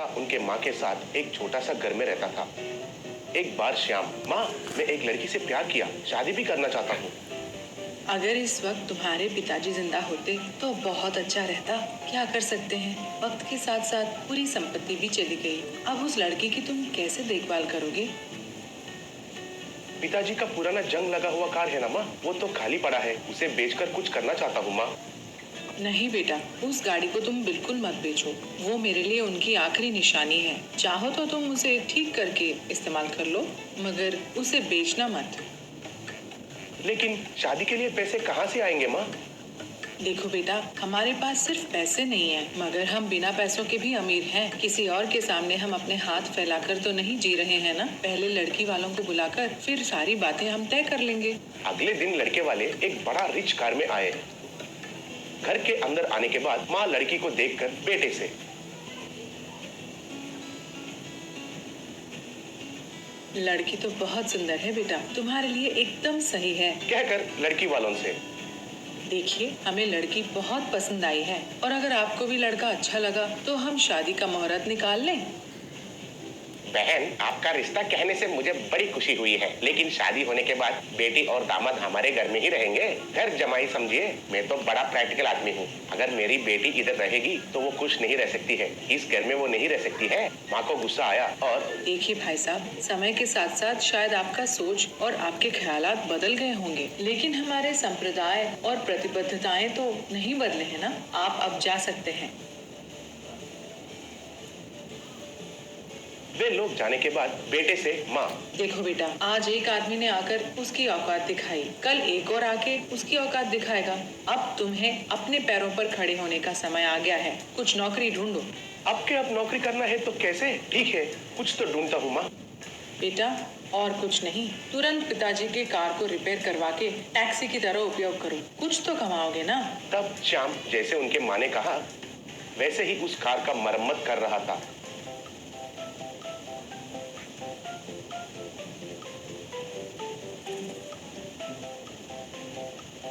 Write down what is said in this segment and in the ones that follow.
लड़का उनके माँ के साथ एक छोटा सा घर में रहता था। एक बार श्याम, माँ, मैं एक लड़की से प्यार किया, शादी भी करना चाहता हूँ। अगर इस वक्त तुम्हारे पिताजी जिंदा होते तो बहुत अच्छा रहता। क्या कर सकते हैं, वक्त के साथ साथ पूरी संपत्ति भी चली गई। अब उस लड़की की तुम कैसे देखभाल करोगे? पिताजी का पुराना जंग लगा हुआ कार है ना माँ, वो तो खाली पड़ा है, उसे बेचकर कुछ करना चाहता हूँ माँ। नहीं बेटा, उस गाड़ी को तुम बिल्कुल मत बेचो। वो मेरे लिए उनकी आखिरी निशानी है। चाहो तो तुम उसे ठीक करके इस्तेमाल कर लो, मगर उसे बेचना मत। लेकिन शादी के लिए पैसे कहाँ से आएंगे माँ? देखो बेटा, हमारे पास सिर्फ पैसे नहीं है, मगर हम बिना पैसों के भी अमीर हैं। किसी और के सामने हम अपने हाथ फैलाकर तो नहीं जी रहे हैं ना। पहले लड़की वालों को बुलाकर फिर सारी बातें हम तय कर लेंगे। अगले दिन लड़के वाले एक बड़ा रिच कार में आए। घर के अंदर आने के बाद माँ लड़की को देखकर बेटे से, लड़की तो बहुत सुंदर है बेटा, तुम्हारे लिए एकदम सही है, कहकर लड़की वालों से, देखिए हमें लड़की बहुत पसंद आई है और अगर आपको भी लड़का अच्छा लगा तो हम शादी का मुहूर्त निकाल लें। बहन, आपका रिश्ता कहने से मुझे बड़ी खुशी हुई है, लेकिन शादी होने के बाद बेटी और दामाद हमारे घर में ही रहेंगे। घर जमाई समझिए। मैं तो बड़ा प्रैक्टिकल आदमी हूँ। अगर मेरी बेटी इधर रहेगी तो वो खुश नहीं रह सकती है। इस घर में वो नहीं रह सकती है। माँ को गुस्सा आया और देखिए भाई साहब, समय के साथ साथ शायद आपका सोच और आपके ख्यालात बदल गए होंगे, लेकिन हमारे संप्रदाय और प्रतिबद्धताएं तो नहीं बदले हैं ना। आप अब जा सकते हैं। वे लोग जाने के बाद बेटे से, माँ, देखो बेटा, आज एक आदमी ने आकर उसकी औकात दिखाई, कल एक और आके उसकी औकात दिखाएगा। अब तुम्हें अपने पैरों पर खड़े होने का समय आ गया है। कुछ नौकरी ढूंढो। अब नौकरी करना है तो कैसे? ठीक है, कुछ तो ढूंढता हूँ माँ। बेटा, और कुछ नहीं, तुरंत पिताजी के कार को रिपेयर करवा के टैक्सी की तरह उपयोग करो। कुछ तो कमाओगे ना। तब श्याम, जैसे उनके माँ ने कहा, वैसे ही उस कार का मरम्मत कर रहा था।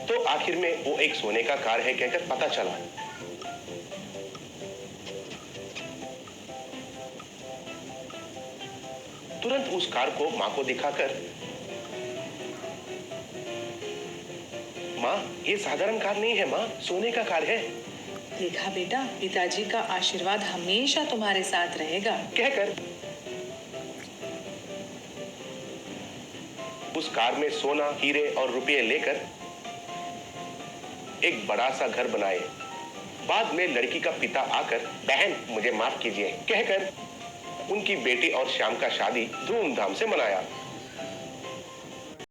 तो आखिर में वो एक सोने का कार है कहकर पता चला। तुरंत उस कार को माँ को दिखाकर, माँ, ये साधारण कार नहीं है माँ, सोने का कार है, देखा बेटा, पिताजी का आशीर्वाद हमेशा तुम्हारे साथ रहेगा। कहकर उस कार में सोना, हीरे और रुपये लेकर एक बड़ा सा घर बनाए। बाद में लड़की का पिता आकर, बहन मुझे माफ कीजिए, कहकर उनकी बेटी और श्याम का शादी धूमधाम से मनाया।